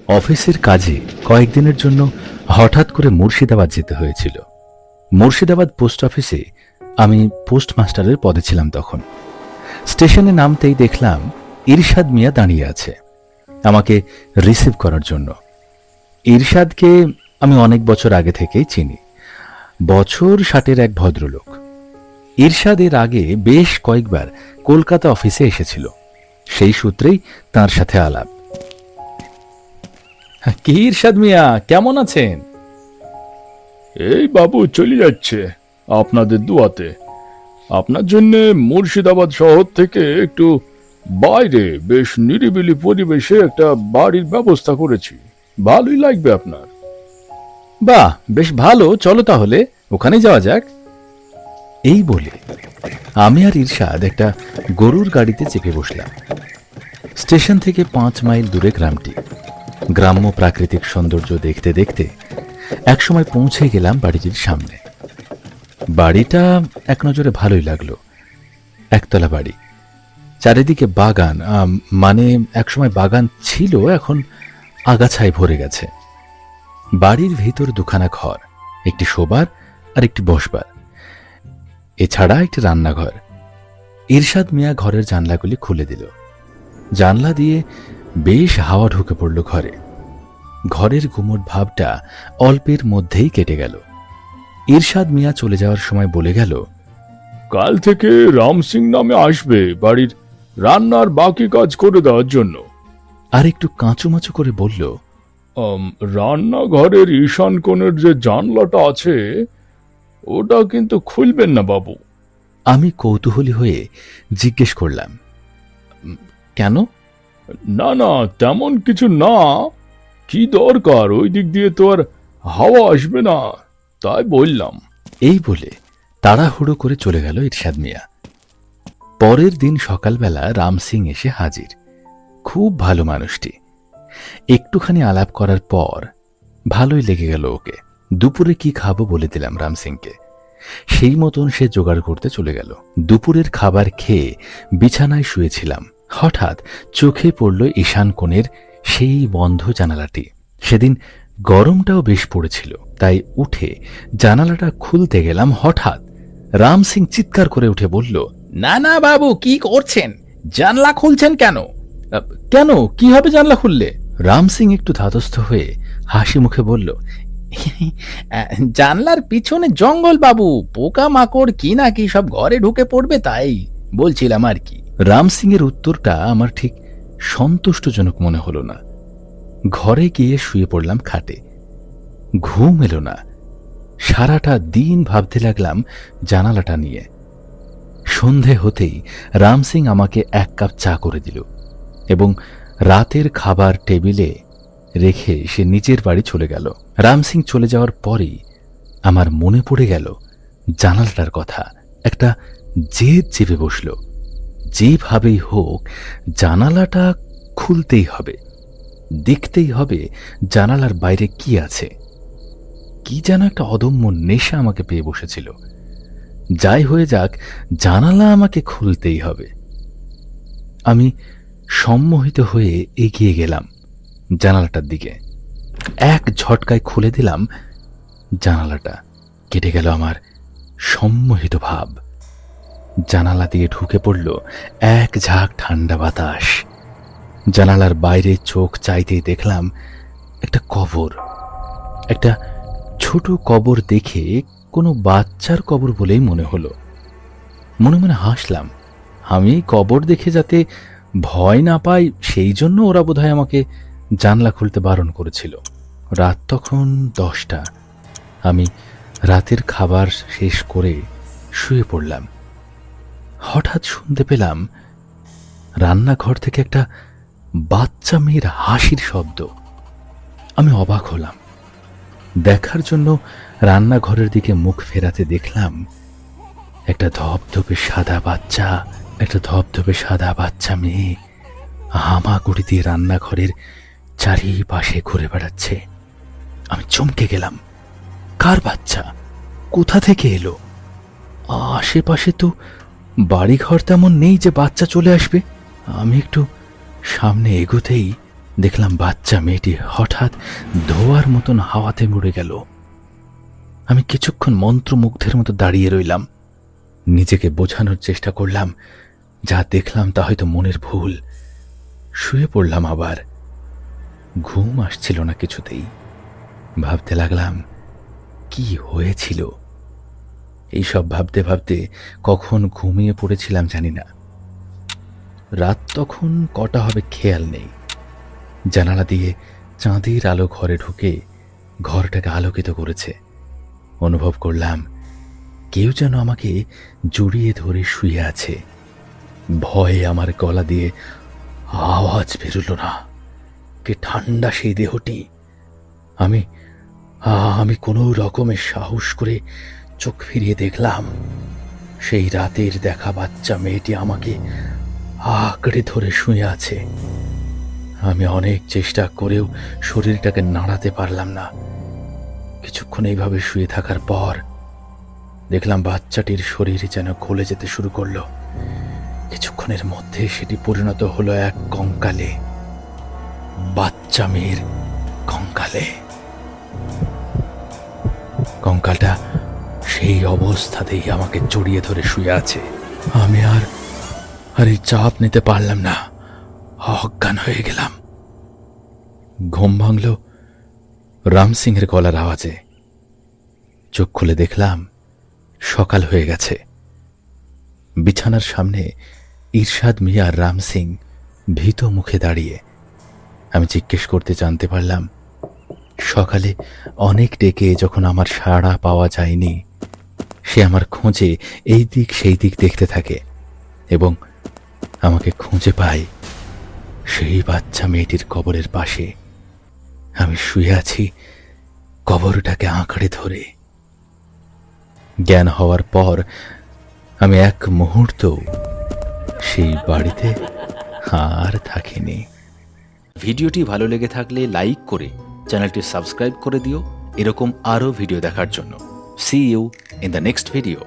অফিসের কাজে কয়েকদিনের জন্য হঠাৎ করে মুর্শিদাবাদ যেতে হয়েছিল। মুর্শিদাবাদ পোস্ট অফিসে আমি পোস্টমাস্টারের পদে ছিলাম তখন। স্টেশনে নামতেই দেখলাম ইরশাদ মিয়া দাঁড়িয়ে আছে আমাকে রিসিভ করার জন্য। ইরশাদকে আমি অনেক বছর আগে থেকেই চিনি। বছর 60-এর এক ভদ্রলোক। ইরশাদ এর আগে বেশ কয়েকবার কলকাতা অফিসে এসেছিল, সেই সূত্রেই তার সাথে আলাপ। কি ইরশাদ মিয়া, কেমন আছেন? এই বাবু চলে যাচ্ছে আপনাদের দুয়াতে। আপনার জন্য মুর্শিদাবাদ শহর থেকে একটু বাইরে বেশ নিরিবিলি পরিবেশে একটা বাড়ির ব্যবস্থা করেছি, ভালোই লাগবে আপনার। বাহ, বেশ ভালো, চলো তাহলে ওখানে যাওয়া যাক। এই বলে আমি আর ইরশাদ একটা গরুর গাড়িতে চেপে বসলাম। স্টেশন থেকে 5 মাইল দূরে গ্রামটি। গ্রাম্য প্রাকৃতিক সৌন্দর্য দেখতে দেখতে একসময় পৌঁছে গেলাম বাড়িটির সামনে। বাড়িটা এক নজরে ভালোই লাগলো। একতলা বাড়ি, চারিদিকে বাগান, মানে একসময় বাগান ছিল, এখন আগাছায় ভরে গেছে। বাড়ির ভিতর দুখানা ঘর, একটি শোবার আর একটি বসবার, এছাড়া একটি রান্নাঘর। ইরশাদ মিয়া ঘরের জানলাগুলি খুলে দিল। জানলা দিয়ে বেশ হাওয়া ঢুকে পড়ল ঘরে। ঘরের গুমট ভাবটা অল্পের মধ্যেই কেটে গেল। ইরশাদ মিয়া চলে যাওয়ার সময় বলে গেল, কাল থেকে রাম সিং নামে আসবে বাড়ির রান্নার বাকি কাজ করে দেওয়ার জন্য। আর একটু কাঁচুমাচু করে বলল, রান্নাঘরের ঈশান কোণের যে জানলাটা আছে ওটা কিন্তু খুলবেন না বাবু। আমি কৌতূহলী হয়ে জিজ্ঞেস করলাম, কেন? না না, তেমন কিছু না, কি দরকার, ওই দিক দিয়ে তো আর হাওয়া আসবে না, তাই বললাম। এই বলে তাড়াহুড়ো করে চলে গেল ইরশাদ মিয়া। পরের দিন সকালবেলা রাম সিং এসে হাজির। খুব ভালো মানুষটি। একটুখানি আলাপ করার পর ভালোই লেগে গেল ওকে। দুপুরে কি খাবো বলে দিলাম রাম সিংকে। সেই মতন সে জোগাড় করতে চলে গেল। দুপুরের খাবার খেয়ে বিছানায় শুয়েছিলাম, হঠাৎ চোখে পড়ল ঈশান কোণের সেই বন্ধ জানালাটি। সেদিন গরমটাও বেশ পড়েছিল, তাই উঠে জানালাটা খুলতে গেলাম। হঠাৎ রাম সিং চিৎকার করে উঠে বলল, না না বাবু, কি করছেন? জানলা খুলছেন কেন? কেন, কি হবে জানলা খুললে? রাম সিং একটু ধাতস্থ হয়ে হাসি মুখে বলল, জানলার পিছনে জঙ্গল বাবু, পোকা মাকড় কি না কি সব ঘরে ঢুকে পড়বে, তাই বলছিলাম আর কি। রাম সিং এর উত্তরটা আমার ঠিক সন্তুষ্টজনক মনে হলো না। ঘরে গিয়ে শুয়ে পড়লাম খাটে। ঘুম এলো না। সারাটা দিন ভাবতে লাগলাম জানালাটা নিয়ে। সন্ধে হতেই রাম সিং আমাকে 1 কাপ চা করে দিল এবং রাতের খাবার টেবিলে রেখে সে নিজের বাড়ি চলে গেল। রাম সিং চলে যাওয়ার পরেই আমার মনে পড়ে গেল জানালাটার কথা। একটা জেদ চেপে বসল, যেভাবেই হোক জানালাটা খুলতেই হবে, দেখতেই হবে জানালার বাইরে কি আছে। কি যেন একটা অদম্য নেশা আমাকে পেয়ে বসেছিল। যাই হয়ে যাক, জানালা আমাকে খুলতেই হবে। আমি সম্মোহিত হয়ে এগিয়ে গেলাম জানালাটার দিকে। এক ঝটকায় খুলে দিলাম জানালাটা। কেটে গেল আমার সম্মোহিত ভাব। জানালা দিয়ে ঢুকে পড়ল এক ঝাঁক ঠান্ডা বাতাস। জানালার বাইরে চোখ চাইতেই দেখলাম একটা কবর। একটা ছোট কবর দেখে কোনো বাচ্চার কবর বলেই মনে হলো। মনে মনে হাসলাম। আমি কবর দেখে যাতে ভয় না পাই সেই জন্য ওরা বোধহয় আমাকে জানলা খুলতে বারণ করেছিল। রাত তখন 10টা। আমি রাতের খাবার শেষ করে শুয়ে পড়লাম। হঠাৎ শুনতে পেলাম রান্নাঘর থেকে একটা বাচ্চা মেয়ের হাসির শব্দ। আমি অবাক হলাম। দেখার জন্য রান্নাঘরের দিকে মুখ ফেরাতে দেখলাম একটা ধবধবে সাদা বাচ্চা মেয়ে হামাগুড়ি দিয়ে রান্নাঘরের চারিপাশে ঘুরে বেড়াচ্ছে। আমি চমকে গেলাম। কার বাচ্চা? কোথা থেকে এলো? আশেপাশে তো বাড়িঘর তেমন নেই যে বাচ্চা চলে আসবে। আমি একটু সামনে এগোতেই দেখলাম বাচ্চা মেয়েটি হঠাৎ ধোয়ার মতন হাওয়াতে উড়ে গেল। আমি কিছুক্ষণ মন্ত্রমুগ্ধের মতো দাঁড়িয়ে রইলাম। নিজেকে বোঝানোর চেষ্টা করলাম যা দেখলাম তা হয়তো মনের ভুল। শুয়ে পড়লাম আবার। ঘুম আসছিল না কিছুতেই। ভাবতে লাগলাম কি হয়েছিল। এইসব ভাবতে ভাবতে কখন ঘুমিয়ে পড়েছিলাম জানি না। রাত তখন কটা হবে খেয়াল নেই। জানালা দিয়ে চাঁদের আলো ঘরে ঢুকে ঘরটাকে আলোকিত করেছে। অনুভব করলাম কেউ যেন আমাকে জড়িয়ে ধরে শুয়ে আছে। ভয়ে আমার গলা দিয়ে আওয়াজ বেরোল না। কে ঠান্ডা সেই দেহটি। আমি কোনো রকমের সাহস করে চোখ ফিরিয়ে দেখলাম সেই রাতের দেখা বাচ্চা মেয়েটি আমাকে আঁকড়ে ধরে শুয়ে আছে। আমি অনেক চেষ্টা করেও শরীরটাকে নাড়াতে পারলাম না। কিছুক্ষণ এইভাবে শুয়ে থাকার পর দেখলাম বাচ্চাটির শরীর যেন গলে যেতে শুরু করলো। কিছুক্ষণের মধ্যে সেটি পরিণত হলো এক কঙ্কালে, বাচ্চা মেয়ের কঙ্কালে। কঙ্কালটা সেই অবস্থাতেই আমাকে জড়িয়ে ধরে শুয়ে আছে। আমি আর এই চাপ নিতে পারলাম না, অজ্ঞান হয়ে গেলাম। ঘুম ভাঙল রাম সিংয়ের গলার আওয়াজে। চোখ খুলে দেখলাম সকাল হয়ে গেছে। বিছানার সামনে ইরশাদ মিয়া আর রাম সিং ভীত মুখে দাঁড়িয়ে। আমি জিজ্ঞেস করতে জানতে পারলাম সকালে অনেক ডেকে যখন আমার সাড়া পাওয়া যায়নি, সে আমার খোঁজে এই দিক সেই দিক দেখতে থাকে এবং আমাকে খুঁজে পায় সেই বাচ্চা মেয়েটির কবরের পাশে। আমি শুয়ে আছি কবরটাকে আঁকড়ে ধরে। জ্ঞান হওয়ার পর আমি এক মুহূর্ত সেই বাড়িতে আর থাকিনি। ভিডিওটি ভালো লেগে থাকলে লাইক করে চ্যানেলটি সাবস্ক্রাইব করে দিও এরকম আরও ভিডিও দেখার জন্য। See you in the next video.